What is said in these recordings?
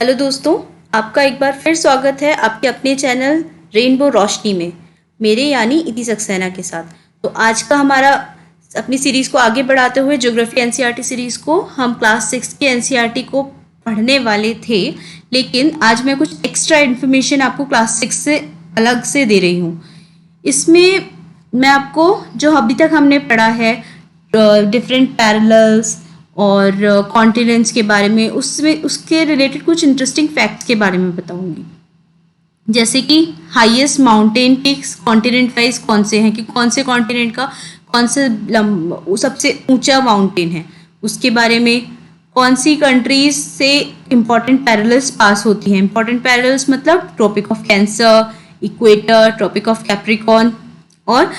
Hello दोस्तों, आपका एक बार फिर स्वागत है आपके अपने चैनल रेनबो रोशनी में, मेरे यानी इति सक्सेना के साथ। तो आज का हमारा अपनी सीरीज़ को आगे बढ़ाते हुए ज्योग्राफी एनसीईआरटी सीरीज़ को हम क्लास 6 के एनसीईआरटी को पढ़ने वाले थे, लेकिन आज मैं कुछ एक्स्ट्रा इन्फॉर्मेशन आपको क्लास 6 से अलग से दे रही हूँ। इसमें मैं आपको जो अभी तक हमने पढ़ा है डिफरेंट पैरेलल्स और कॉन्टिनेंट्स के बारे में, उसमें उसके रिलेटेड कुछ इंटरेस्टिंग फैक्ट्स के बारे में बताऊंगी। जैसे कि highest mountain peaks continent wise कौन से हैं, कि कौन से कॉन्टिनेंट का कौन से सबसे ऊंचा माउंटेन है, उसके बारे में कौन सी कंट्रीज से इंपॉर्टेंट पैरेलल्स पास होती हैं। इंपॉर्टेंट पैरेलल्स मतलब tropic of cancer, equator, tropic of capricorn, और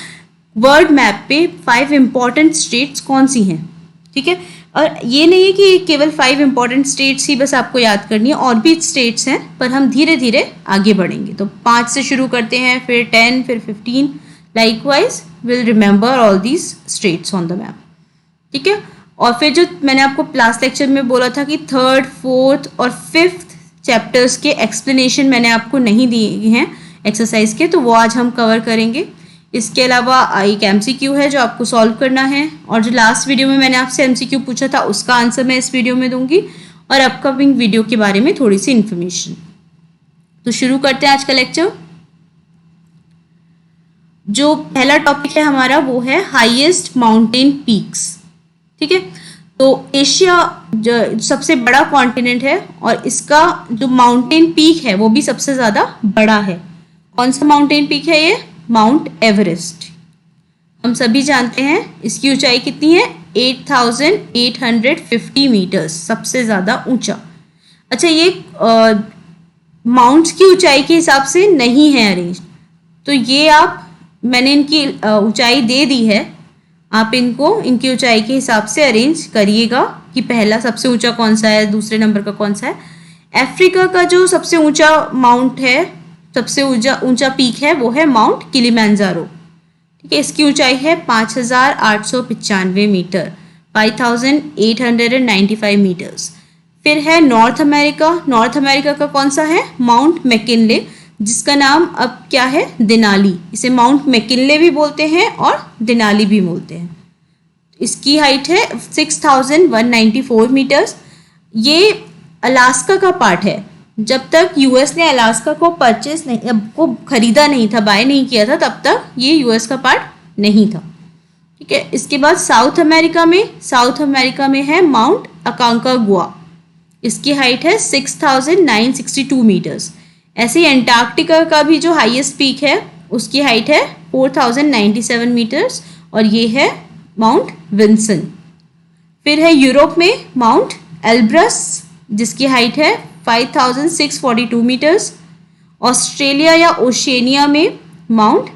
वर्ल्ड मैप पे 5 इंपॉर्टेंट स्टेट्स कौन सी हैं। ठीक है, और ये नहीं है कि केवल 5 इंपॉर्टेंट स्टेट्स ही बस आपको याद करनी है, और भी स्टेट्स हैं, पर हम धीरे धीरे आगे बढ़ेंगे। तो 5 से शुरू करते हैं, फिर 10, फिर 15। Likewise will remember all these states on the map. ठीक है, और फिर जो मैंने आपको लास्ट लेक्चर में बोला था कि 3rd, 4th और 5th चैप्टर्स के एक्सप्लेनेशन मैंने आपको नहीं दिए हैं एक्सरसाइज के, तो वो आज हम कवर करेंगे। इसके अलावा एक एमसीक्यू है जो आपको सॉल्व करना है, और जो लास्ट वीडियो में मैंने आपसे एमसीक्यू पूछा था उसका आंसर मैं इस वीडियो में दूंगी, और अपकमिंग वीडियो के बारे में थोड़ी सी इन्फॉर्मेशन। तो शुरू करते हैं आज का लेक्चर। जो पहला टॉपिक है हमारा वो है हाईएस्ट माउंटेन पीक्स। ठीक है, तो एशिया जो सबसे बड़ा कॉन्टिनेंट है, और इसका जो माउंटेन पीक है वो भी सबसे ज़्यादा बड़ा है। कौन सा माउंटेन पीक है ये? Mount Everest. हम सभी जानते हैं इसकी ऊंचाई कितनी है? 8,850 मीटर्स, सबसे ज़्यादा ऊंचा। अच्छा, ये माउंट्स की ऊंचाई के हिसाब से नहीं है अरेंज, तो ये मैंने इनकी ऊंचाई दे दी है, आप इनको इनकी ऊंचाई के हिसाब से अरेंज करिएगा कि पहला सबसे ऊंचा कौन सा है, दूसरे नंबर का कौन सा है। अफ्रीका का जो सबसे ऊंचा माउंट है, सबसे ऊंचा पीक है, वो है माउंट किलिमंजारो। ठीक है, इसकी ऊंचाई है 5,895 मीटर, 5,895 मीटर्स। फिर है नॉर्थ अमेरिका। नॉर्थ अमेरिका का कौन सा है? माउंट मैकिनले, जिसका नाम अब क्या है? देनाली। इसे माउंट मैकिनले भी बोलते हैं और देनाली भी बोलते हैं। इसकी हाइट है 6,194 मीटर्स। ये अलास्का का पार्ट है। जब तक यूएस ने अलास्का को परचेस नहीं, को खरीदा नहीं था, बाय नहीं किया था, तब तक ये यूएस का पार्ट नहीं था। ठीक है, इसके बाद साउथ अमेरिका में है माउंट अकांकागुआ। इसकी हाइट है 6,962 मीटर्स। ऐसे ही एंटार्क्टिका का भी जो हाईएस्ट पीक है उसकी हाइट है 4,097 मीटर्स, और ये है माउंट विंसन। फिर है यूरोप में माउंट एल्ब्रस, जिसकी हाइट है 5,642 मीटर्स। ऑस्ट्रेलिया या ओशिनिया में माउंट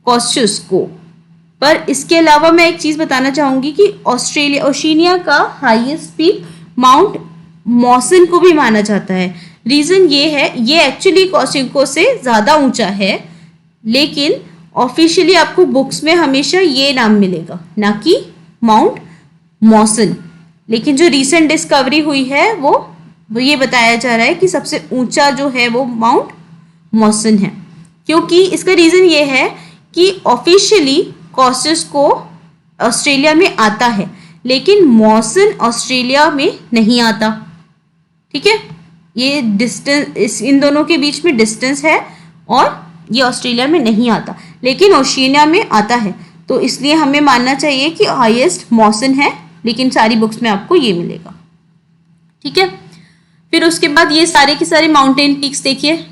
कॉस्चुस्को। पर इसके अलावा मैं एक चीज़ बताना चाहूँगी कि ओशिनिया का हाईएस्ट पीक माउंट मॉसन को भी माना जाता है। रीज़न ये है, ये एक्चुअली कॉस्चुस्को से ज़्यादा ऊंचा है, लेकिन ऑफिशियली आपको बुक्स में हमेशा ये नाम मिलेगा, ना कि माउंट मॉसन। लेकिन जो रिसेंट डिस्कवरी हुई है वो ये बताया जा रहा है कि सबसे ऊंचा जो है वो माउंट मॉसन है, क्योंकि इसका रीज़न ये है कि ऑफिशियली कॉस्चुस्को ऑस्ट्रेलिया में आता है, लेकिन मॉसन ऑस्ट्रेलिया में नहीं आता। ठीक है, ये डिस्टेंस, इन दोनों के बीच में डिस्टेंस है, और ये ऑस्ट्रेलिया में नहीं आता, लेकिन ओशिनिया में आता है। तो इसलिए हमें मानना चाहिए कि हाईएस्ट मॉसन है, लेकिन सारी बुक्स में आपको ये मिलेगा। ठीक है, फिर उसके बाद ये सारे के सारे माउंटेन पीक्स देखिए।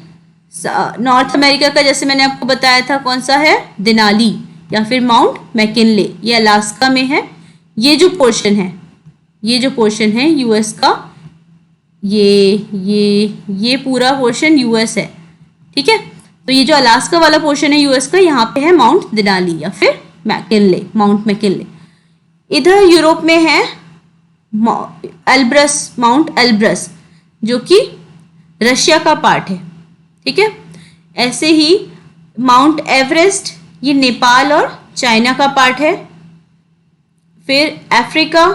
नॉर्थ अमेरिका का जैसे मैंने आपको बताया था कौन सा है? देनाली या फिर माउंट मैकिनले, ये अलास्का में है। ये जो पोर्शन है यूएस का, ये पूरा पोर्शन यूएस है। ठीक है, तो ये जो अलास्का वाला पोर्शन है यूएस का, यहाँ पे है माउंट देनाली या फिर मैकिनले, माउंट मैकिनले। इधर यूरोप में है एल्ब्रस, माउंट एल्ब्रस, जो कि रशिया का पार्ट है। ठीक है, ऐसे ही माउंट एवरेस्ट, ये नेपाल और चाइना का पार्ट है। फिर अफ्रीका,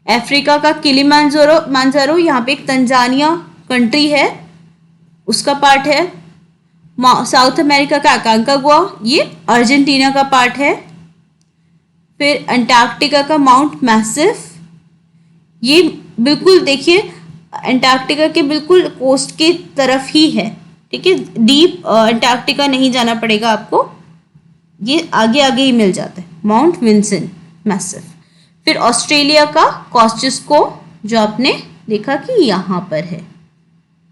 अफ्रीका का किलिमांजारो मांजारो, यहाँ पे एक तंजानिया कंट्री है, उसका पार्ट है। साउथ अमेरिका का अकांकागुआ, ये अर्जेंटीना का पार्ट है। फिर अंटार्कटिका का माउंट मैसिफ, ये बिल्कुल देखिए अंटार्कटिका के बिल्कुल कोस्ट की तरफ ही है, ठीक है, डीप अंटार्कटिका नहीं जाना पड़ेगा आपको, ये आगे आगे ही मिल जाता है, माउंट विंसन मैसिफ। फिर ऑस्ट्रेलिया का कॉस्टस्को, जो आपने देखा कि यहाँ पर है,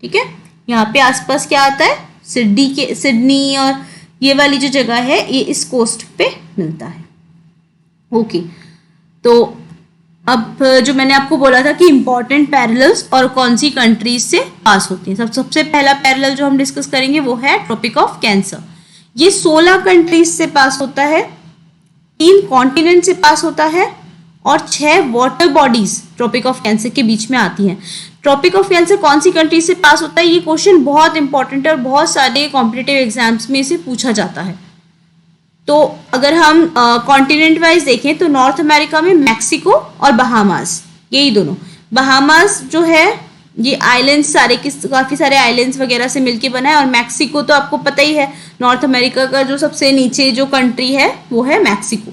ठीक है, यहाँ पे आसपास क्या आता है, सिडनी और ये वाली जो जगह है ये इस कोस्ट पे मिलता है। ओके, तो अब जो मैंने आपको बोला था कि इंपॉर्टेंट पैरेलल्स और कौन सी कंट्रीज से पास होती हैं, सबसे पहला पैरेलल जो हम डिस्कस करेंगे वो है ट्रॉपिक ऑफ कैंसर। ये 16 कंट्रीज से पास होता है, 3 कॉन्टिनेंट से पास होता है और 6 water bodies tropic of cancer के बीच में आती हैं। ट्रॉपिक ऑफ कैंसर कौन सी कंट्री से पास होता है, ये क्वेश्चन बहुत इंपॉर्टेंट है और बहुत सारे कॉम्पिटिटिव एग्जाम्स में इसे पूछा जाता है। तो अगर हम कॉन्टिनेंट वाइज देखें तो नॉर्थ अमेरिका में मैक्सिको और बहामास, यही दोनों। बहामास जो है ये आइलैंड्स सारे काफ़ी सारे आइलैंड्स वगैरह से मिलके बना है, और मैक्सिको तो आपको पता ही है नॉर्थ अमेरिका का जो सबसे नीचे जो कंट्री है वो है मैक्सिको।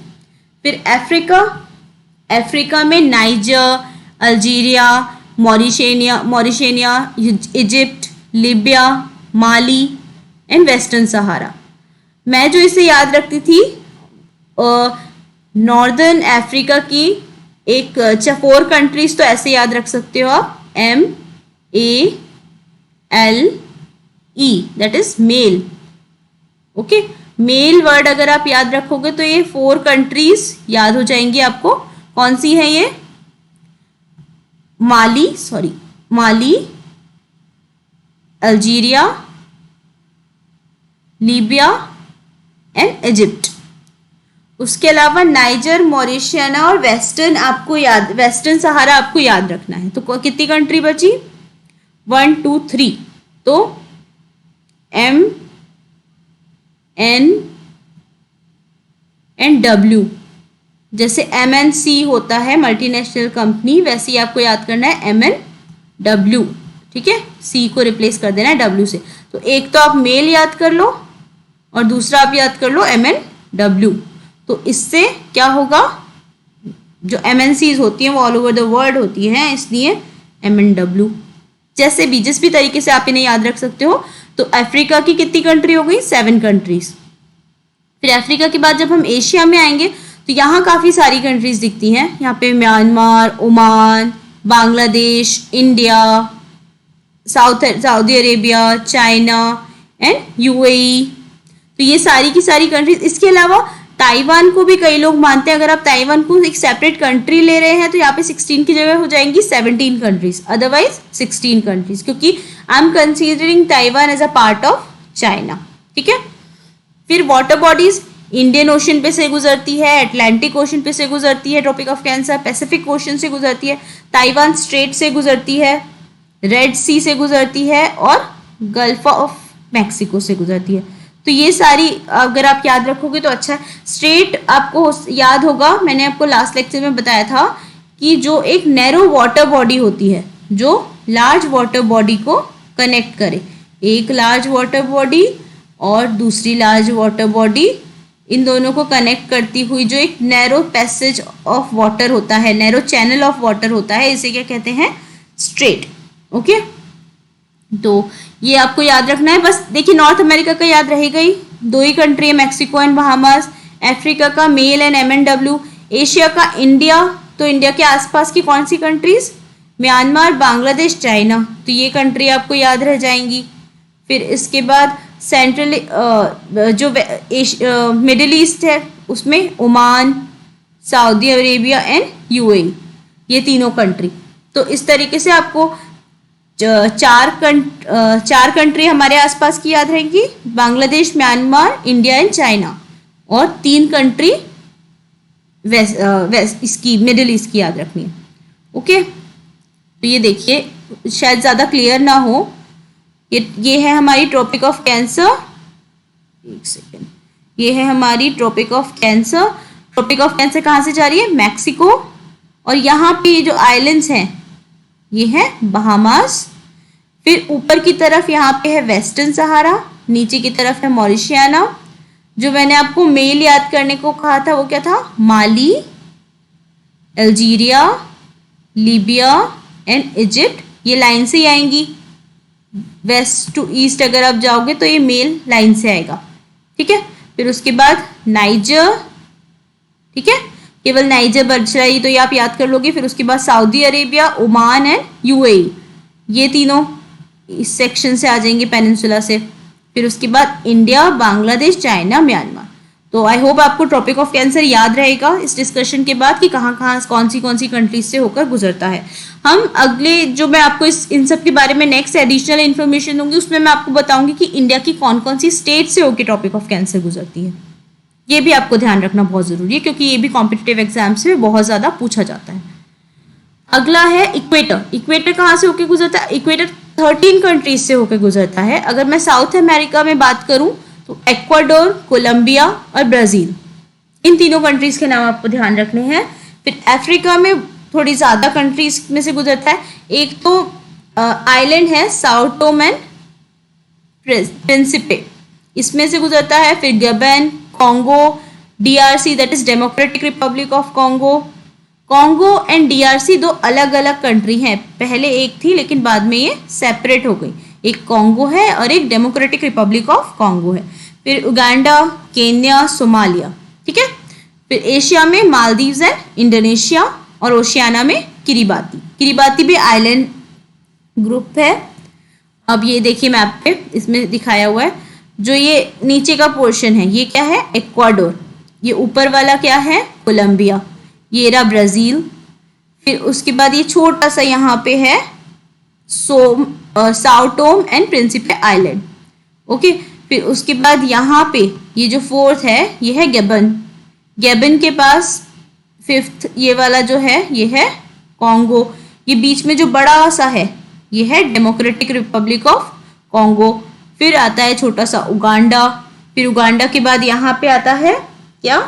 फिर अफ्रीका में Niger, Algeria, Mauritania, Egypt, Libya, Mali and western Sahara. मैं जो इसे याद रखती थी नॉर्दर्न अफ्रीका की एक 4 कंट्रीज तो ऐसे याद रख सकते हो आप, MALE, that is male. Okay, mail word अगर आप याद रखोगे तो ये 4 कंट्रीज याद हो जाएंगी आपको। कौन सी है ये, माली, अल्जीरिया, लीबिया एंड इजिप्ट। उसके अलावा नाइजर, मॉरिशियाना और वेस्टर्न सहारा आपको याद रखना है। तो कितनी कंट्री बची, 1 2 3, तो M N एंड W, जैसे MNC होता है मल्टीनेशनल कंपनी, वैसे ही आपको याद करना है MNW, ठीक है, C को रिप्लेस कर देना है W से। तो एक तो आप मेल याद कर लो और दूसरा आप याद कर लो MNW। तो इससे क्या होगा, जो MNCs होती हैं वो ऑल ओवर द वर्ल्ड होती हैं, इसलिए MNW। जैसे भी जिस भी तरीके से आप इन्हें याद रख सकते हो। तो अफ्रीका की कितनी कंट्री हो गई, 7 कंट्रीज। फिर अफ्रीका के बाद जब हम एशिया में आएंगे तो यहाँ काफ़ी सारी कंट्रीज दिखती हैं। यहाँ पे Myanmar, Oman, Bangladesh, India, Saudi Arabia, China and UAE। तो ये सारी की सारी कंट्रीज। इसके अलावा ताइवान को भी कई लोग मानते हैं। अगर आप ताइवान को एक सेपरेट कंट्री ले रहे हैं तो यहाँ पे 16 की जगह हो जाएंगी 17 कंट्रीज, अदरवाइज 16 कंट्रीज, क्योंकि I am considering Taiwan as a part of China, ठीक है। फिर वाटर बॉडीज, इंडियन ओशन पे से गुजरती है, अटलांटिक ओशन पे से गुजरती है tropic of cancer, Pacific Ocean से गुजरती है, ताइवान स्ट्रेट से गुजरती है, रेड सी से गुजरती है और गल्फ ऑफ मैक्सिको से गुजरती है। तो ये सारी अगर आप याद रखोगे तो अच्छा है। स्ट्रेट आपको याद होगा, मैंने आपको लास्ट लेक्चर में बताया था कि जो एक नैरो वाटर बॉडी होती है जो लार्ज वाटर बॉडी को कनेक्ट करे, एक लार्ज वाटर बॉडी और दूसरी लार्ज वाटर बॉडी, इन दोनों को कनेक्ट करती हुई जो एक नैरो पैसेज ऑफ वाटर होता है, नैरो चैनल ऑफ वाटर होता है, इसे क्या कहते हैं, स्ट्रेट। ओके, तो ये आपको याद रखना है। बस देखिए नॉर्थ अमेरिका का याद रहेगा ही, 2 ही कंट्री है, मैक्सिको एंड बहामास। अफ्रीका का मेल एंड MNW। एशिया का इंडिया, तो इंडिया के आसपास की कौन सी कंट्रीज, म्यांमार, बांग्लादेश, चाइना, तो ये कंट्री आपको याद रह जाएंगी। फिर इसके बाद सेंट्रल जो मिडिल ईस्ट है उसमें Oman, Saudi Arabia and UAE, ये तीनों कंट्री। तो इस तरीके से आपको 4 कंट्री हमारे आसपास की याद रहेंगी, Bangladesh, Myanmar, India and China, और 3 कंट्री वेस्ट इसकी मिडिल ईस्ट की याद रखनी है। ओके, तो ये देखिए शायद ज़्यादा क्लियर ना हो, ये है हमारी ट्रॉपिक ऑफ कैंसर। एक सेकेंड, ये है हमारी tropic of cancer. Tropic of cancer कहाँ से जा रही है, मैक्सिको, और यहाँ पे जो आइलैंड्स हैं ये है बहामास। फिर ऊपर की तरफ यहाँ पे है वेस्टर्न सहारा, नीचे की तरफ है मॉरिशियाना। जो मैंने आपको मेल याद करने को कहा था वो क्या था, माली, अल्जीरिया, लीबिया एंड इजिप्ट, ये लाइन से ही आएंगी। वेस्ट टू ईस्ट अगर आप जाओगे तो ये मेल लाइन से आएगा, ठीक है। फिर उसके बाद नाइजर, ठीक है, केवल नाइजर बच रही तो ये आप याद कर लोगे। फिर उसके बाद Saudi Arabia, Oman and UAE, ये तीनों इस सेक्शन से आ जाएंगे, पेनिनसुला से। फिर उसके बाद इंडिया, बांग्लादेश, चाइना, म्यांमार। तो आई होप आपको ट्रॉपिक ऑफ कैंसर याद रहेगा इस डिस्कशन के बाद कि कहाँ कहाँ कौन सी कंट्रीज से होकर गुजरता है। हम अगले जो मैं आपको इन सब के बारे में नेक्स्ट एडिशनल इन्फॉर्मेशन दूंगी उसमें मैं आपको बताऊंगी कि इंडिया की कौन कौन सी स्टेट से होकर ट्रॉपिक ऑफ कैंसर गुजरती है। ये भी आपको ध्यान रखना बहुत जरूरी है क्योंकि ये भी कॉम्पिटिटिव एग्जाम से बहुत ज्यादा पूछा जाता है। अगला है इक्वेटर। इक्वेटर कहाँ से होकर गुजरता है? इक्वेटर 13 कंट्रीज से होकर गुजरता है। अगर मैं साउथ अमेरिका में बात करूं तो इक्वाडोर, कोलंबिया और ब्राजील, इन तीनों कंट्रीज के नाम आपको ध्यान रखने हैं। फिर अफ्रीका में थोड़ी ज्यादा कंट्रीज में से गुजरता है। एक तो आइलैंड है साओ टोम एंड प्रिंसिपे, इसमें से गुजरता है। फिर गबन, Congo, DRC that is democratic Republic of Congo. Congo and DRC दो अलग अलग कंट्री हैं, पहले एक थी लेकिन बाद में ये सेपरेट हो गई। एक कॉन्गो है और एक डेमोक्रेटिक रिपब्लिक ऑफ कॉन्गो है। फिर उगांडा, केन्या, सोमालिया, ठीक है। फिर एशिया में मालदीव्स एंड इंडोनेशिया और ओशियाना में किरिबाती। किरिबाती भी आइलैंड ग्रुप है। अब ये देखिए मैप पे इसमें दिखाया हुआ है, जो ये नीचे का पोर्शन है ये क्या है, इक्वाडोर। ये ऊपर वाला क्या है, कोलंबिया। ये रहा ब्राजील। फिर उसके बाद ये छोटा सा यहाँ पे है Sao Tomé and Principe island, okay. फिर उसके बाद यहाँ पे ये जो फोर्थ है ये है गबन। गबन के पास फिफ्थ ये वाला जो है ये है कॉन्गो। ये बीच में जो बड़ा सा है ये है डेमोक्रेटिक रिपब्लिक ऑफ कॉन्गो। फिर आता है छोटा सा उगांडा। फिर उगांडा के बाद यहाँ पे आता है क्या,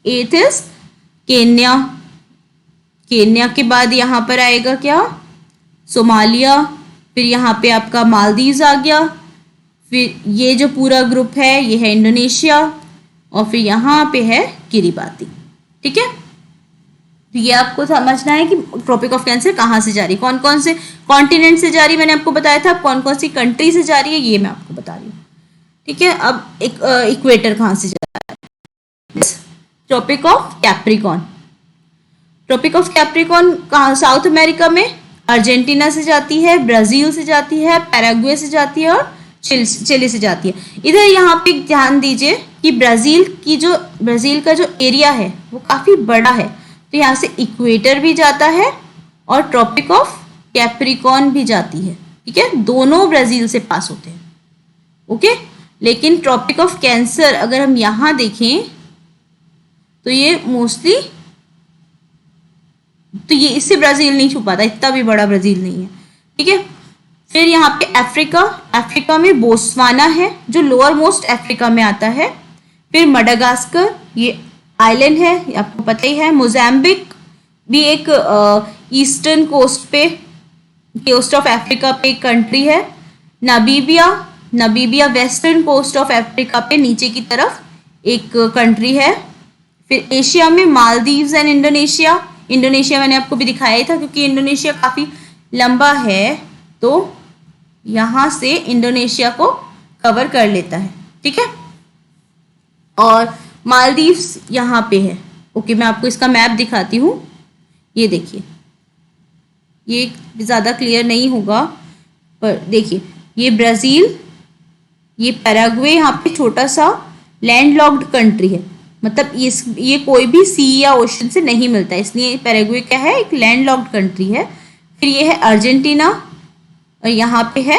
एथ इज केन्या। केन्या के बाद यहाँ पर आएगा क्या, सोमालिया। फिर यहाँ पे आपका मालदीव्स आ गया। फिर ये जो पूरा ग्रुप है ये है इंडोनेशिया और फिर यहाँ पे है किरिबाती, ठीक है। तो ये आपको समझना है कि ट्रॉपिक ऑफ कैंसर कहाँ से जा रही है, कौन कौन से कॉन्टिनेंट से जा रही है, मैंने आपको बताया था। कौन कौन सी कंट्री से जा रही है ये मैं आपको बता रही हूँ, ठीक है। अब इक्वेटर कहाँ से जा रहा है, tropic of capricorn. Tropic of capricorn कहाँ, साउथ अमेरिका में अर्जेंटीना से जाती है, ब्राजील से जाती है, पैराग्वे से जाती है और चिली से जाती है। इधर यहाँ पे ध्यान दीजिए कि ब्राजील का जो एरिया है वो काफी बड़ा है, तो यहाँ से इक्वेटर भी जाता है और ट्रॉपिक ऑफ कैप्रिकॉर्न भी जाती है, ठीक है। दोनों ब्राजील से पास होते हैं, ओके। लेकिन ट्रॉपिक ऑफ कैंसर अगर हम यहाँ देखें तो ये मोस्टली तो ये इससे ब्राजील नहीं छुपाता, इतना भी बड़ा ब्राजील नहीं है, ठीक है। फिर यहाँ पे अफ्रीका में बोस्वाना है जो लोअर मोस्ट अफ्रीका में आता है। फिर मडागास्कर, ये आइलैंड है, आपको पता ही है। मोजाम्बिक भी एक ईस्टर्न कोस्ट ऑफ अफ्रीका पे एक कंट्री है। Namibia western coast of Africa पे नीचे की तरफ एक कंट्री है। फिर एशिया में मालदीव्स एंड इंडोनेशिया मैंने आपको भी दिखाया ही था क्योंकि इंडोनेशिया काफी लंबा है तो यहां से इंडोनेशिया को कवर कर लेता है, ठीक है। और मालदीव्स यहाँ पे है, ओके। मैं आपको इसका मैप दिखाती हूँ, ये देखिए, ये ज़्यादा क्लियर नहीं होगा पर देखिए, ये ब्राज़ील, ये पैराग्वे, यहाँ पे छोटा सा लैंडलॉक्ड कंट्री है, मतलब ये कोई भी सी या ओशन से नहीं मिलता है, इसलिए पैराग्वे क्या है, एक लैंडलॉक्ड कंट्री है। फिर ये है अर्जेंटीना और यहाँ पे है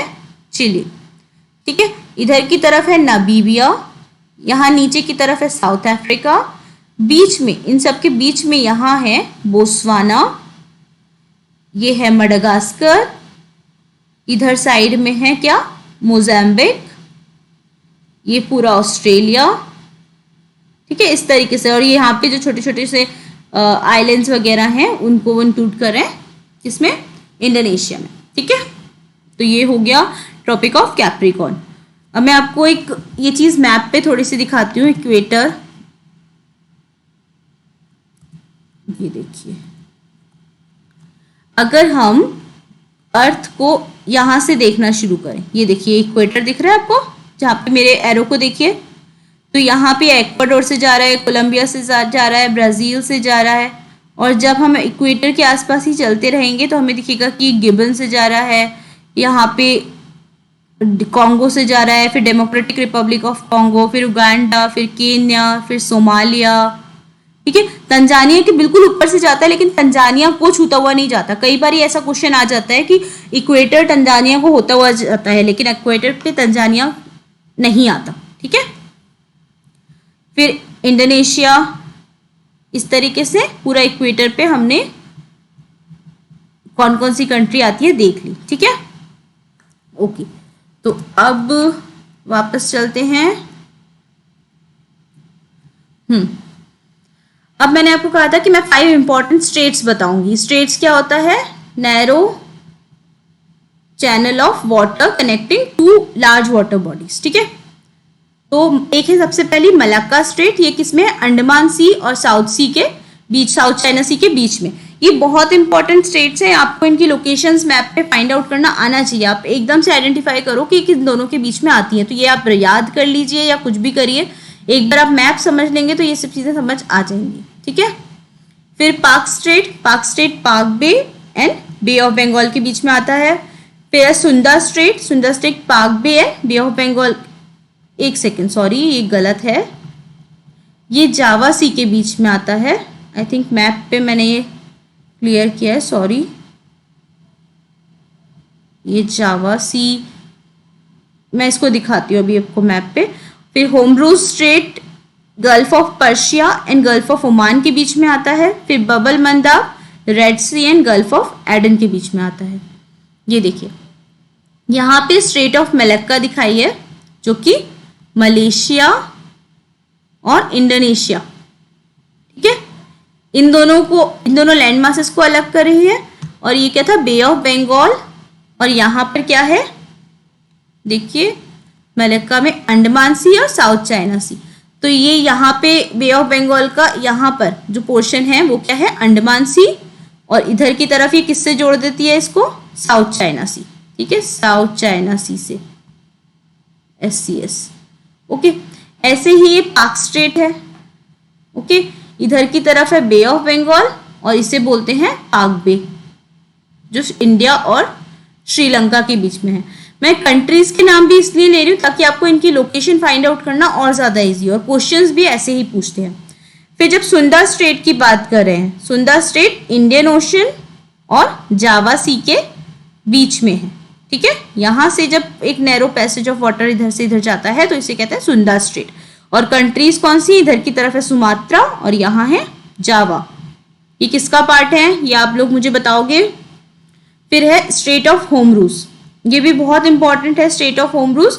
चिली, ठीक है। इधर की तरफ है नामीबिया, यहाँ नीचे की तरफ है साउथ अफ्रीका, बीच में इन सब के बीच में यहाँ है बोस्वाना, ये है मडागास्कर, इधर साइड में है क्या, मोजाम्बिक, ये पूरा ऑस्ट्रेलिया, ठीक है, इस तरीके से। और ये यहाँ पे जो छोटे छोटे से आइलैंड्स वगैरह हैं उनको वो इंक्लूड कर रहे हैं किसमें, इंडोनेशिया में। ठीक है, तो ये हो गया ट्रॉपिक ऑफ कैप्रिकॉर्न। अब मैं आपको एक ये चीज मैप पे थोड़ी सी दिखाती हूँ, इक्वेटर, ये देखिए, अगर हम अर्थ को यहां से देखना शुरू करें, ये देखिए इक्वेटर दिख रहा है आपको, जहाँ पे मेरे एरो को देखिए, तो यहाँ पे इक्वाडोर से जा रहा है, कोलंबिया से जा रहा है, ब्राजील से जा रहा है, और जब हम इक्वेटर के आसपास ही चलते रहेंगे तो हमें दिखेगा कि गिबन से जा रहा है, यहाँ पे कॉन्गो से जा रहा है, फिर डेमोक्रेटिक रिपब्लिक ऑफ कॉन्गो, फिर उगांडा, फिर केन्या, फिर सोमालिया। ठीक है, तंजानिया के बिल्कुल ऊपर से जाता है, लेकिन तंजानिया को छूता हुआ नहीं जाता। कई बार ऐसा क्वेश्चन आ जाता है कि इक्वेटर तंजानिया को होता हुआ जाता है, लेकिन इक्वेटर पे तंजानिया नहीं आता। ठीक है, फिर इंडोनेशिया, इस तरीके से पूरा इक्वेटर पे हमने कौन कौन सी कंट्री आती है देख ली। ठीक है, ओके, तो अब वापस चलते हैं। अब मैंने आपको कहा था कि मैं 5 इंपॉर्टेंट स्टेट्स बताऊंगी। स्टेट्स क्या होता है, narrow channel of water connecting 2 large water bodies. ठीक है, तो एक है सबसे पहली मलक्का स्ट्रेट, ये किसमें है, अंडमान सी और साउथ सी के बीच, साउथ चाइना सी के बीच में। ये बहुत इंपॉर्टेंट स्टेट्स हैं, आपको इनकी लोकेशंस मैप पे फाइंड आउट करना आना चाहिए। आप एकदम से आइडेंटिफाई करो कि किन दोनों के बीच में आती हैं, तो ये आप याद कर लीजिए या कुछ भी करिए, एक बार आप मैप समझ लेंगे तो ये सब चीजें समझ आ जाएंगी। ठीक है, फिर पाक स्ट्रेट, पाक बे एंड बे ऑफ बंगाल के बीच में आता है। फिर सुंदा स्ट्रेट पाक बे एंड बे ऑफ बंगाल, एक सेकेंड सॉरी ये गलत है, ये जावा सी के बीच में आता है। आई थिंक मैप पे मैंने ये क्लियर किया है, सॉरी, ये जावा सी, मैं इसको दिखाती हूँ अभी आपको मैप पे। फिर होमरूज strait gulf of Persia and gulf of Oman के बीच में आता है। फिर Bab el Mandeb red sea and gulf of Aden के बीच में आता है। ये देखिए यहाँ पे स्ट्रेट ऑफ मलक्का दिखाई है, जो कि मलेशिया और इंडोनेशिया। ठीक है, इन दोनों लैंड मासेस को अलग कर रही है। और ये क्या था, बे ऑफ बंगाल, और यहाँ पर क्या है, देखिए मलक्का में अंडमान सी और साउथ चाइना सी। तो ये यहाँ पे बे ऑफ बंगाल का यहाँ पर जो पोर्शन है वो क्या है, अंडमान सी, और इधर की तरफ ये किससे जोड़ देती है इसको, साउथ चाइना सी। ठीक है, साउथ चाइना सी से SCS। ओके, ऐसे ही ये पाक स्ट्रेट है। ओके, इधर की तरफ है बे ऑफ बंगाल और इसे बोलते हैं पाक बे, जो इंडिया और श्रीलंका के बीच में है। मैं कंट्रीज के नाम भी इसलिए ले रही हूँ ताकि आपको इनकी लोकेशन फाइंड आउट करना और ज्यादा इजी, और क्वेश्चंस भी ऐसे ही पूछते हैं। फिर जब सुंदा स्ट्रेट की बात कर रहे हैं, सुंदा स्ट्रेट इंडियन ओशन और जावा सी के बीच में है। ठीक है, यहां से जब एक नैरो पैसेज ऑफ वाटर इधर से इधर जाता है तो इसे कहते हैं सुंदा स्ट्रेट। और कंट्रीज कौन सी, इधर की तरफ है सुमात्रा और यहाँ है जावा। ये किसका पार्ट है, ये आप लोग मुझे बताओगे। फिर है स्ट्रेट ऑफ होमरूज, ये भी बहुत इंपॉर्टेंट है। स्ट्रेट ऑफ होमरूज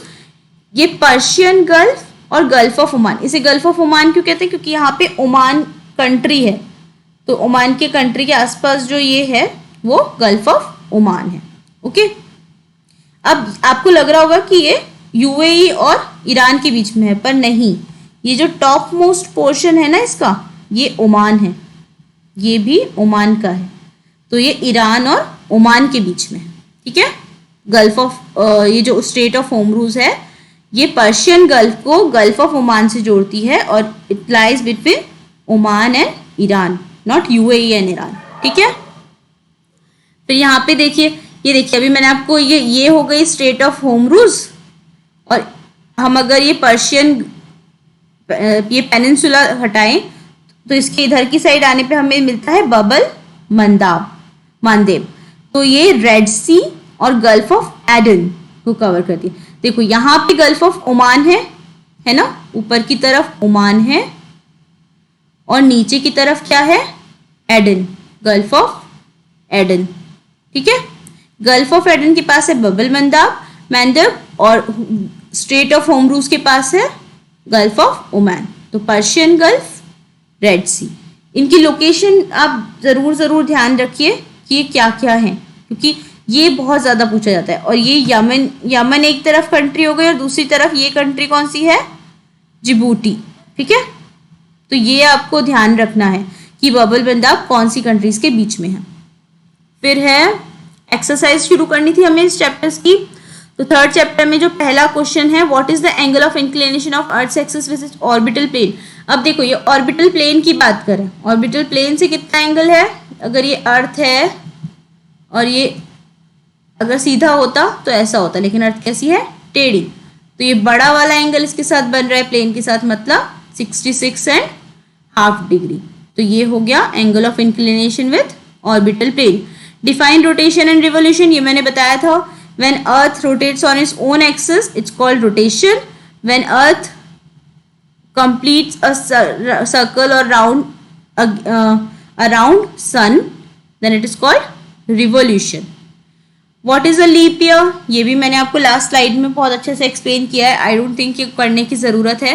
ये पर्शियन गल्फ और गल्फ ऑफ ओमान, इसे गल्फ ऑफ ओमान क्यों कहते हैं, क्योंकि यहाँ पे ओमान कंट्री है, तो ओमान के कंट्री के आसपास जो ये है वो गल्फ ऑफ ओमान है। ओके, अब आपको लग रहा होगा कि ये UAE और ईरान के बीच में है, पर नहीं, ये जो टॉप मोस्ट पोर्शन है ना इसका, ये ओमान है, ये भी ओमान का है, तो ये ईरान और ओमान के बीच में है। ठीक है, गल्फ ऑफ ये जो स्ट्रेट ऑफ होमरूज है ये पर्शियन गल्फ को गल्फ ऑफ ओमान से जोड़ती है, और it lies between Oman and Iran, not UAE and Iran. ठीक है, फिर यहाँ पे देखिए, ये देखिए अभी मैंने आपको ये हो गई स्ट्रेट ऑफ होमरूज, और हम अगर ये पर्शियन ये पेनिनसुला हटाएं तो इसके इधर की साइड आने पे हमें मिलता है बबल मानदेव, तो ये रेड सी और गल्फ ऑफ एडन को कवर करती है। देखो यहाँ पे गल्फ ऑफ ओमान है ना, ऊपर की तरफ ओमान है और नीचे की तरफ क्या है, एडन, गल्फ ऑफ एडन। ठीक है, गल्फ ऑफ एडन के पास है बबल मंदाब और स्ट्रेट ऑफ होमरूज के पास है गल्फ ऑफ ओमान, तो पर्शियन गल्फ, रेड सी, इनकी लोकेशन आप ज़रूर ध्यान रखिए कि ये क्या क्या है, क्योंकि ये बहुत ज़्यादा पूछा जाता है। और ये यमन एक तरफ कंट्री हो गई और दूसरी तरफ ये कंट्री कौन सी है, जिबूटी। ठीक है, तो ये आपको ध्यान रखना है कि बबल बंदाब कौन सी कंट्रीज के बीच में है। फिर है एक्सरसाइज शुरू करनी थी हमें इस चैप्टर्स की। तो थर्ड चैप्टर में जो पहला क्वेश्चन है, what is the angle of inclination of earth axis with its orbital plane. अब देखो ये ऑर्बिटल प्लेन की बात करें, ऑर्बिटल प्लेन से कितना एंगल है, अगर ये अर्थ है और ये अगर सीधा होता तो ऐसा होता, लेकिन अर्थ कैसी है, टेढ़ी, तो ये बड़ा वाला एंगल इसके साथ बन रहा है प्लेन के साथ, मतलब 66.5 डिग्री। तो ये हो गया angle of inclination with orbital plane. Define rotation and revolution, ये मैंने बताया था। When earth rotates on its own axis it's called rotation. When earth completes a circle or round around sun, then it is called revolution. What is a leap year? ये भी मैंने आपको last slide में बहुत अच्छे से explain किया है। आई डोंट थिंक ये पढ़ने की ज़रूरत है,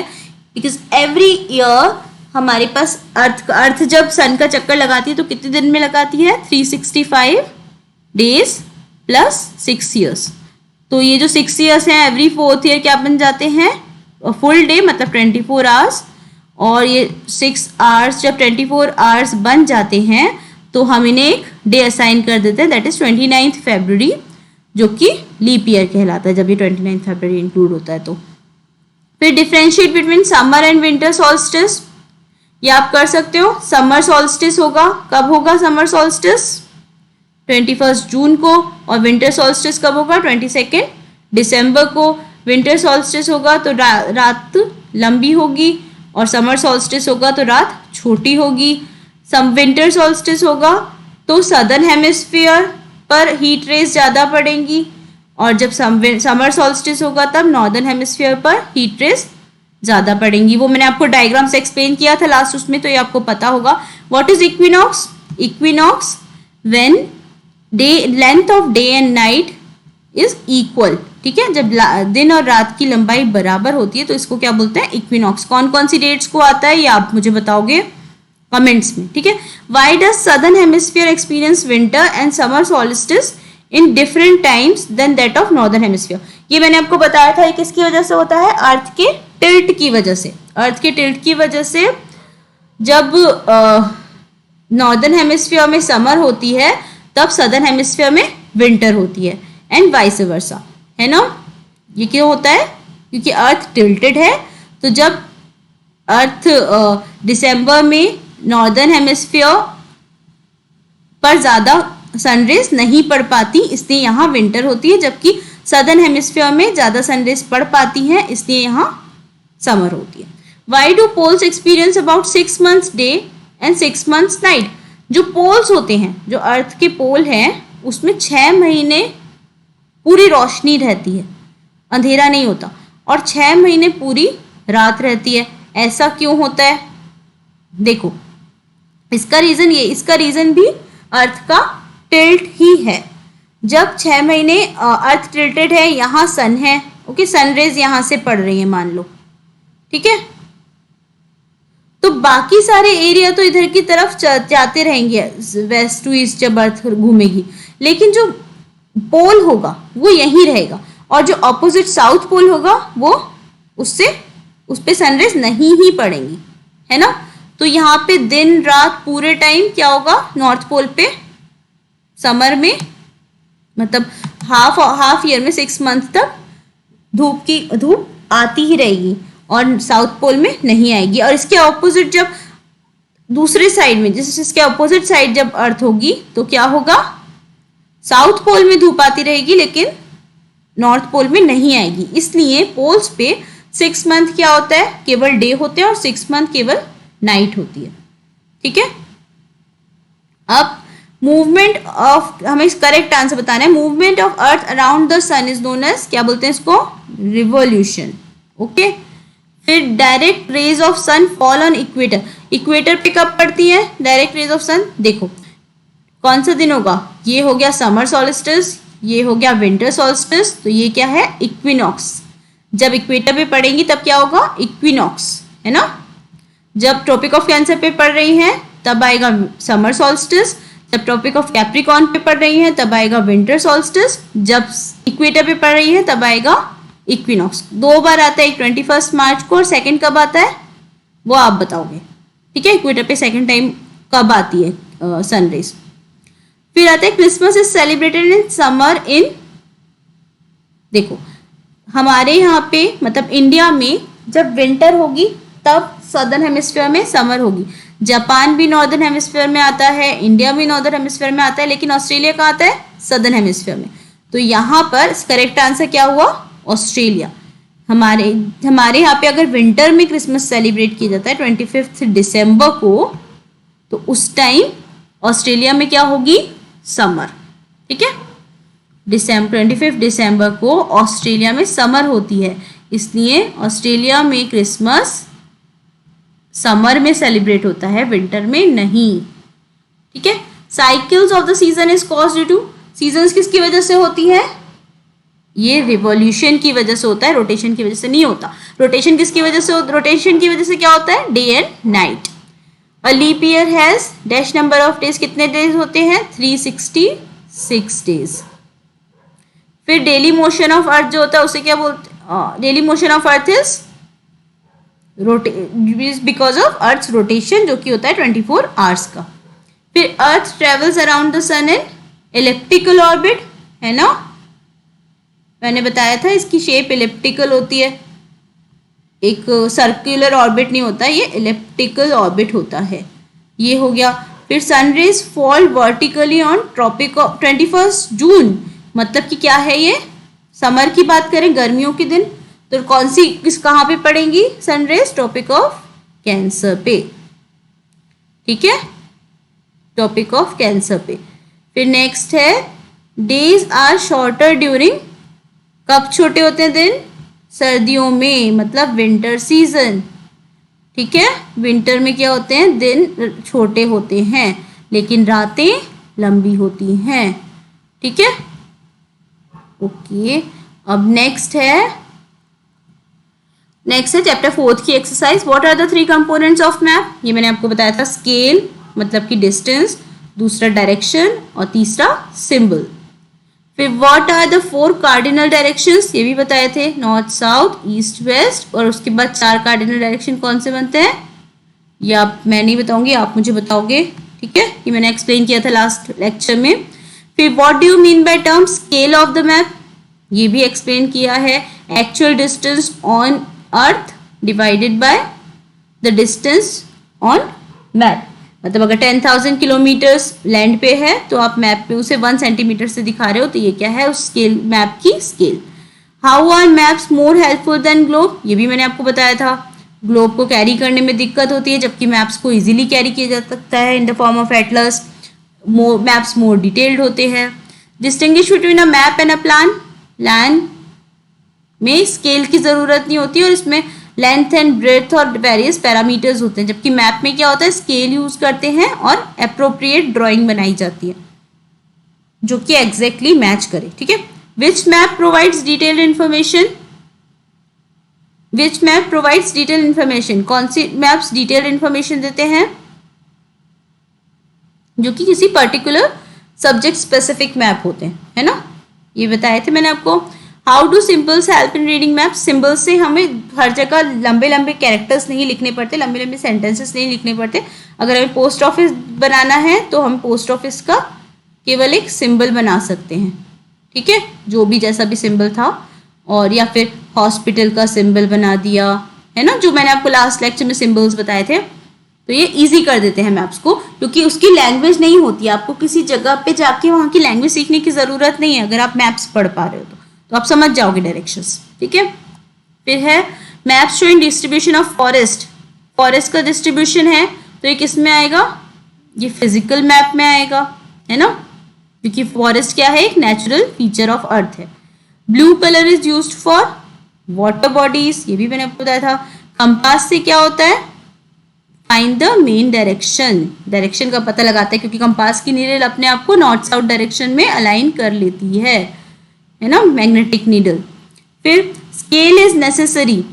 बिकॉज एवरी ईयर हमारे पास अर्थ जब सन का चक्कर लगाती है तो कितने दिन में लगाती है, 365 डेज प्लस 6 ईयर्स। तो ये जो 6 ईयर्स हैं, एवरी 4th ईयर क्या बन जाते हैं, फुल डे, मतलब 24 आवर्स। और ये 6 आवर्स जब 24 आवर्स बन जाते हैं तो हम इन्हें एक डे असाइन कर देते हैं, दैट इज 29 फरवरी, जो कि लीप ईयर कहलाता है जब ये 29 फरवरी इंक्लूड होता है। तो फिर differentiate between summer and winter solstice, ये आप कर सकते हो। समर सॉल्स्टिस होगा, कब होगा समर सॉल्स्टिस, 21 जून को, और विंटर सॉल्स्टिस कब होगा, 22 दिसंबर को। विंटर सॉल्स्टिस होगा तो रात लंबी होगी, और समर सॉल्स्टिस होगा तो रात छोटी होगी। विंटर सॉल्स्टिस होगा तो सदर्न हेमिस्फीयर पर हीट रेज ज़्यादा पड़ेंगी, और जब समर सॉल्स्टिस होगा तब नॉर्दर्न हेमिस्फीयर पर हीट रेज ज़्यादा पड़ेंगी। वो मैंने आपको डायग्राम से एक्सप्लेन किया था लास्ट उसमें, तो ये आपको पता होगा। What is equinox, equinox when day length of day and night is equal. ठीक है, जब दिन और रात की लंबाई बराबर होती है तो इसको क्या बोलते हैं, इक्विनॉक्स। कौन कौन सी डेट्स को आता है ये आप मुझे बताओगे कमेंट्स में। ठीक है, why does southern hemisphere experience winter and summer solstice in different times than that of northern hemisphere. ये मैंने आपको बताया था, ये किसकी वजह से होता है, अर्थ के टिल्ट की वजह से। अर्थ के टिल्ट की वजह से जब नॉर्दर्न हेमिस्फीयर में समर होती है तब सदर्न हेमिस्फीयर में विंटर होती है, एंड वाइस वर्सा, है ना। ये क्यों होता है, क्योंकि अर्थ टिल्टेड है। तो जब अर्थ दिसंबर में नॉर्दर्न हेमिस्फीयर पर ज़्यादा सनरेज नहीं पड़ पाती, इसलिए यहाँ विंटर होती है, जबकि सदर्न हेमिस्फीयर में ज़्यादा सनरेज पड़ पाती हैं, इसलिए यहाँ समर होती है। Why do poles experience about 6 months day and 6 months night. जो पोल्स होते हैं, जो अर्थ के पोल हैं, उसमें 6 महीने पूरी रोशनी रहती है, अंधेरा नहीं होता, और 6 महीने पूरी रात रहती है। ऐसा क्यों होता है, देखो इसका रीज़न भी अर्थ का टिल्ट ही है। जब 6 महीने अर्थ टिल्टेड है, यहाँ सन है, ओके, सनरेज यहाँ से पड़ रही है मान लो, ठीक है, तो बाकी सारे एरिया तो इधर की तरफ जाते रहेंगे वेस्ट टू ईस्ट जब अर्थ घूमेगी, लेकिन जो पोल होगा वो यहीं रहेगा, और जो ऑपोजिट साउथ पोल होगा वो उस पर सनरेज नहीं ही पड़ेंगी, है ना। तो यहाँ पे दिन रात पूरे टाइम क्या होगा, नॉर्थ पोल पे समर में, मतलब हाफ ईयर में 6 months तक धूप आती ही रहेगी, और साउथ पोल में नहीं आएगी। और इसके ऑपोजिट जब दूसरे साइड में, जैसे इसके ऑपोजिट साइड जब अर्थ होगी तो क्या होगा, साउथ पोल में धूप आती रहेगी लेकिन नॉर्थ पोल में नहीं आएगी। इसलिए पोल्स पे 6 month क्या होता है, केवल डे होते हैं, और 6 month केवल नाइट होती है। ठीक है, अब मूवमेंट ऑफ, हमें करेक्ट आंसर बताना है। Movement of earth around the sun is known as, क्या बोलते हैं इसको, रिवोल्यूशन। ओके, फिर direct rays of sun fall on equator. Equator पे कब पड़ती है डायरेक्ट रेज ऑफ सन, देखो कौन सा दिन होगा, ये हो गया समर सॉल्स्टिस, ये हो गया विंटर सॉल्स्टिस, तो ये क्या है, इक्विनॉक्स। जब इक्वेटर पे पड़ेंगी तब क्या होगा, इक्विनॉक्स, है ना। जब ट्रॉपिक ऑफ कैंसर पे पड़ रही हैं तब आएगा समर सॉल्स्टिस। जब ट्रॉपिक ऑफ कैप्रिकॉर्न पे पड़ रही है तब आएगा विंटर सॉल्स्टिस। जब इक्वेटर पे पड़ रही है तब आएगा इक्विनॉक्स। 2 बार आता है, एक 21 मार्च को और सेकंड कब आता है वो आप बताओगे, ठीक है। इक्वेटर पे सेकंड टाइम कब आती है सनराइज। फिर आता है Christmas is celebrated in summer in, देखो हमारे यहाँ पे मतलब इंडिया में जब विंटर होगी तब सदर्न हेमिस्फीयर में समर होगी। जापान भी नॉर्दर्न हेमिस्फीयर में आता है, इंडिया भी नॉर्दर्न हेमिस्फीयर में आता है, लेकिन ऑस्ट्रेलिया कहाँ आता है, सदर्न हेमिस्फीयर में। तो यहाँ पर करेक्ट आंसर क्या हुआ, ऑस्ट्रेलिया। हमारे यहाँ पे अगर विंटर में क्रिसमस सेलिब्रेट किया जाता है 25 दिसंबर को, तो उस टाइम ऑस्ट्रेलिया में क्या होगी, समर, ठीक है। 25 दिसंबर को ऑस्ट्रेलिया में समर होती है, इसलिए ऑस्ट्रेलिया में क्रिसमस समर में सेलिब्रेट होता है, विंटर में नहीं, ठीक है। Cycles of the season is caused due to, seasons किसकी वजह से होती है, ये रिवॉल्यूशन की वजह से होता है, रोटेशन की वजह से नहीं होता। रोटेशन किसकी वजह से, रोटेशन की वजह से क्या होता है, day and night. A leap year has dash number of days, कितने डेज होते हैं, 366 डेज। फिर डेली मोशन ऑफ अर्थ जो होता है उसे क्या बोलते हैं, daily motion of earth is because of earth rotation, जो कि होता है 24 आवर्स का। फिर earth travels around the sun in elliptical orbit, है ना, मैंने बताया था इसकी शेप एलिप्टिकल होती है, एक सर्कुलर ऑर्बिट नहीं होता, ये एलिप्टिकल ऑर्बिट होता है, ये हो गया। फिर sun rays fall vertically on tropic of 21 June, मतलब कि क्या है, ये समर की बात करें, गर्मियों के दिन, तो कौन सी कहाँ पे पड़ेंगी सनरेज, ट्रॉपिक ऑफ कैंसर पे, ठीक है, ट्रॉपिक ऑफ कैंसर पे। फिर नेक्स्ट है डेज आर शॉर्टर ड्यूरिंग, कब छोटे होते हैं दिन, सर्दियों में, मतलब विंटर सीजन, ठीक है। विंटर में क्या होते हैं, दिन छोटे होते हैं लेकिन रातें लंबी होती हैं, ठीक है, ओके। अब नेक्स्ट है चैप्टर 4 की exercise, what are the 3 components of map. ये मैंने आपको बताया था, स्केल मतलब कि डिस्टेंस, दूसरा डायरेक्शन और तीसरा सिंबल। फिर what are the 4 cardinal directions, ये भी बताए थे, नॉर्थ साउथ ईस्ट वेस्ट, और उसके बाद 4 कार्डिनल डायरेक्शन कौन से बनते हैं, ये आप, मैं नहीं बताऊंगी, आप मुझे बताओगे, ठीक है, ये मैंने एक्सप्लेन किया था लास्ट लेक्चर में। फिर what do you mean by term scale of the map, ये भी एक्सप्लेन किया है, actual distance on earth divided by the distance on map, मतलब अगर 10,000 किलोमीटर्स लैंड पे है तो आप मैप पे उसे 1 सेंटीमीटर से दिखा रहे हो, तो ये क्या है, उस स्केल, मैप की scale. How are maps more helpful than globe, ये भी मैंने आपको बताया था, ग्लोब को कैरी करने में दिक्कत होती है जबकि मैप्स को इजीली कैरी किया जा सकता है in the form of Atlas, maps more detailed होते हैं। Distinguish between a map and a plan, land में स्केल की जरूरत नहीं होती और इसमें लेंथ एंड ब्रेथ और वेरियस पैरामीटर्स होते हैं, जबकि मैप में क्या होता है, स्केल यूज करते हैं और अप्रोप्रिएट ड्राइंग बनाई जाती है जो कि एग्जैक्टली मैच करे, ठीक है। विच मैप प्रोवाइड्स डिटेल्ड इंफॉर्मेशन, विच मैप प्रोवाइड्स डिटेल्ड इंफॉर्मेशन, कौन सी मैप्स डिटेल्ड इंफॉर्मेशन देते हैं, जो कि किसी पर्टिकुलर सब्जेक्ट स्पेसिफिक मैप होते हैं, है ना, ये बताए थे मैंने आपको। How do symbols help in reading map, symbols से हमें हर जगह लंबे लंबे कैरेक्टर्स नहीं लिखने पड़ते, लंबे लंबे सेंटेंसेस नहीं लिखने पड़ते। अगर हमें पोस्ट ऑफिस बनाना है तो हम पोस्ट ऑफिस का केवल एक सिंबल बना सकते हैं, ठीक है, जो भी जैसा भी सिंबल था, और या फिर हॉस्पिटल का सिंबल बना दिया, है ना, जो मैंने आपको लास्ट लेक्चर में सिंबल्स बताए थे। तो ये इजी कर देते हैं मैप्स को, क्योंकि उसकी लैंग्वेज नहीं होती, आपको किसी जगह पे जाके वहाँ की लैंग्वेज सीखने की ज़रूरत नहीं है, अगर आप मैप्स पढ़ पा रहे हो तो आप समझ जाओगे डायरेक्शंस, ठीक है। फिर है maps showing distribution of forest, forest का डिस्ट्रीब्यूशन है तो ये किस में आएगा, ये फिजिकल मैप में आएगा, है ना, क्योंकि फॉरेस्ट क्या है, एक नेचुरल फीचर ऑफ अर्थ है। Blue colour is used for water bodies, ये भी मैंने आपको बताया था। कंपास से क्या होता है, find the main direction, direction का पता लगाता है, क्योंकि कंपास की नीडल अपने आप को नॉर्थ साउथ डायरेक्शन में अलाइन कर लेती है ना, मैग्नेटिक नीडल। फिर scale is necessary,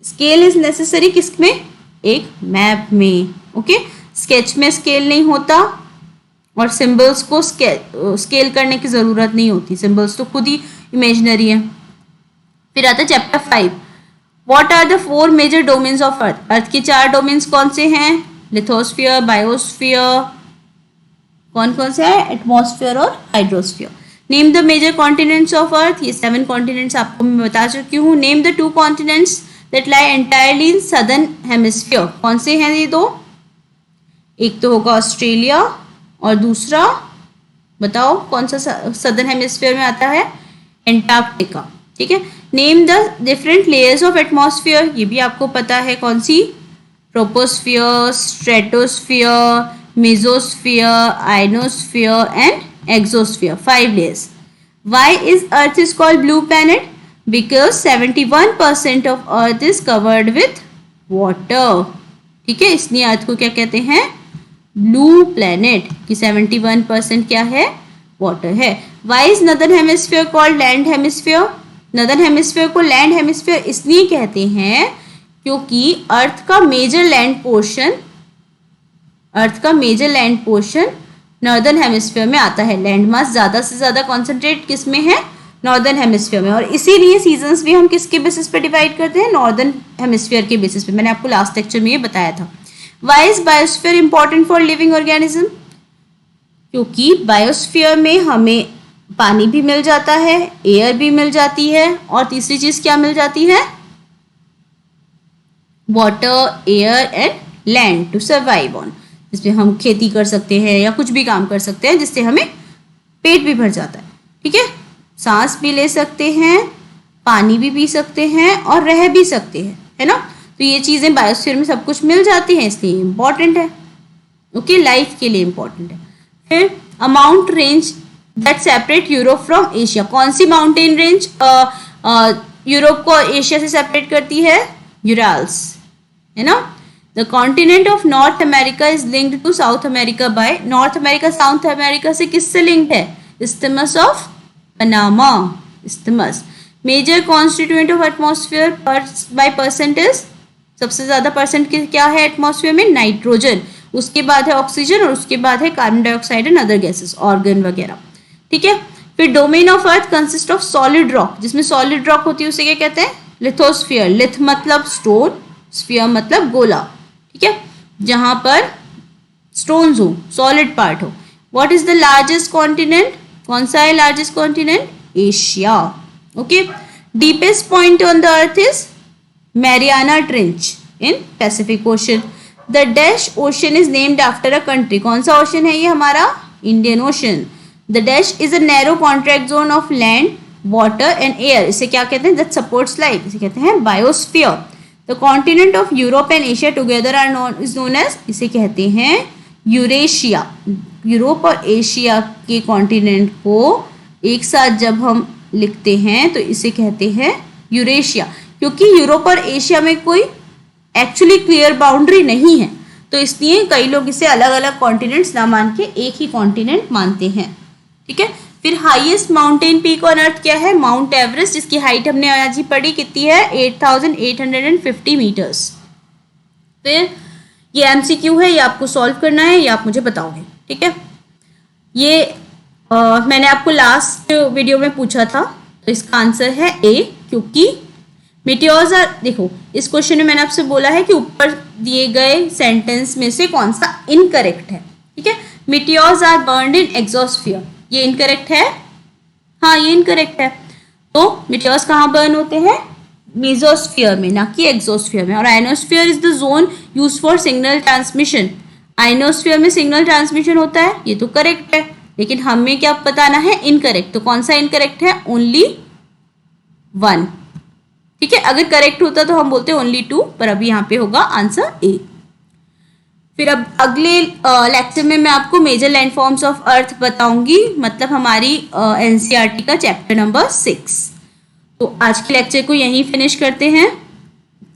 scale is necessary किसमें, एक मैप में, ओके। स्केच में स्केल नहीं होता और सिंबल्स को स्केल करने की ज़रूरत नहीं होती, सिंबल्स तो खुद ही इमेजिनरी है। फिर आता है chapter 5, what are the 4 major domains of earth. Earth के 4 डोमेन्स कौन से हैं? लिथोस्फीयर, बायोस्फीयर, कौन कौन से है? एटमॉस्फेयर और hydrosphere. Name the major continents of earth, ये 7 कॉन्टिनेंट्स आपको मैं बता चुकी हूँ। Name the 2 continents that lie entirely in southern hemisphere, कौन से हैं ये 2? एक तो होगा ऑस्ट्रेलिया और दूसरा बताओ कौन सा सदर्न हेमिस्फीयर में आता है? एंटार्क्टिका। ठीक है। Name the different layers of atmosphere, ये भी आपको पता है कौन सी? Troposphere, stratosphere, mesosphere, ionosphere and exosphere, 5 layers. Why is earth is called blue planet? Because 71% of earth is covered with water. ठीक है, इसलिए अर्थ को क्या कहते हैं? ब्लू प्लैनेट, कि 71% क्या है? वाटर है। Why is northern hemisphere called land hemisphere? Northern hemisphere को लैंड हेमिस्फीयर इसलिए कहते हैं क्योंकि अर्थ का major land portion northern hemisphere में आता है। लैंड मास ज़्यादा से ज़्यादा कॉन्सेंट्रेट किस में है? नॉर्दर्न हेमिस्फीयर में। और इसीलिए सीजन्स भी हम किसके बेसिस पे डिवाइड करते हैं? नॉर्दर्न हेमिस्फीयर के बेसिस पे। मैंने आपको लास्ट लेक्चर में ये बताया था। Why is biosphere important for living organism? क्योंकि बायोस्फीयर में हमें पानी भी मिल जाता है, एयर भी मिल जाती है, और तीसरी चीज क्या मिल जाती है? Water, air and land to survive on, जिसमें हम खेती कर सकते हैं या कुछ भी काम कर सकते हैं, जिससे हमें पेट भी भर जाता है। ठीक है, सांस भी ले सकते हैं, पानी भी पी सकते हैं और रह भी सकते हैं, है ना। तो ये चीज़ें बायोस्फीयर में सब कुछ मिल जाती हैं, इसलिए इम्पॉर्टेंट है। ओके, लाइफ के लिए इम्पॉर्टेंट है। फिर a mount range that separate Europe from Asia, कौन सी माउंटेन रेंज यूरोप को एशिया से सेपरेट करती है? यूराल्स, है ना। The continent of North America is linked to South America by, North America South America से किससे लिंक्ड है? Isthmus of Panama, isthmus. Major constituent of atmosphere by percentage, सबसे ज्यादा परसेंट क्या है एटमॉस्फेयर में? नाइट्रोजन, उसके बाद है ऑक्सीजन और उसके बाद है carbon dioxide and other gases, organ वगैरह। ठीक है। फिर domain of earth consist of solid rock, जिसमें सॉलिड रॉक होती है उसे क्या कहते हैं? लिथोस्फीयर। लिथ मतलब स्टोन, स्फीयर मतलब गोला। ठीक है, जहां पर स्टोन्स हो, सॉलिड पार्ट हो। What is the largest continent? कौन सा है largest continent? Asia. Okay. Deepest point on the earth is Mariana trench in Pacific ocean. The dash ocean is named after a country, कौन सा ocean है ये हमारा? Indian ocean. The dash is a narrow contract zone of land, water and air, इसे क्या कहते हैं? That supports life, इसे कहते हैं biosphere. The continent of Europe and Asia together are is known as, इसे कहते हैं यूरेशिया। यूरोप और एशिया के कॉन्टिनेंट को एक साथ जब हम लिखते हैं तो इसे कहते हैं यूरेशिया, क्योंकि यूरोप और एशिया में कोई एक्चुअली क्लियर बाउंड्री नहीं है, तो इसलिए कई लोग इसे अलग अलग कॉन्टिनेंट्स ना मान के एक ही कॉन्टिनेंट मानते हैं। ठीक है। फिर highest mountain peak on earth क्या है? माउंट एवरेस्ट, जिसकी हाइट हमने आज ही पढ़ी कितनी है? 8,850 मीटर्स। फिर ये एमसीक्यू है, ये आपको सॉल्व करना है, ये आप मुझे बताओगे। ठीक है, ये मैंने आपको लास्ट वीडियो में पूछा था, तो इसका आंसर है ए, क्योंकि मीटियोर्स आर, देखो इस क्वेश्चन में मैंने आपसे बोला है कि ऊपर दिए गए सेंटेंस में से कौन सा इनकरेक्ट है। ठीक है, meteors are burned in exosphere, ये इनकरेक्ट है। हाँ, ये इनकरेक्ट है। तो मीटियोर्स कहाँ बर्न होते हैं? मेसोस्फीयर में, ना कि एक्सोस्फीयर में। और ionosphere is the zone used for signal transmission, ionosphere में सिग्नल ट्रांसमिशन होता है, ये तो करेक्ट है। लेकिन हमें क्या बताना है? इनकरेक्ट। तो कौन सा इनकरेक्ट है? ओनली 1। ठीक है, अगर करेक्ट होता तो हम बोलते ओनली 2, पर अभी यहाँ पे होगा आंसर ए। फिर अब अगले लेक्चर में मैं आपको मेजर लैंडफॉर्म्स ऑफ अर्थ बताऊंगी, मतलब हमारी एनसीईआरटी का चैप्टर नंबर 6। तो आज के लेक्चर को यहीं फिनिश करते हैं।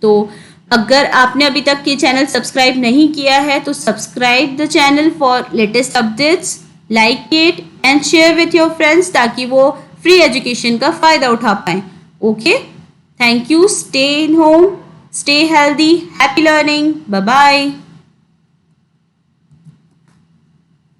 तो अगर आपने अभी तक ये चैनल सब्सक्राइब नहीं किया है तो subscribe the channel for latest updates, like it and share with your friends, ताकि वो फ्री एजुकेशन का फायदा उठा पाएं। Okay, thank you, stay in home, stay healthy, happy learning, bye bye.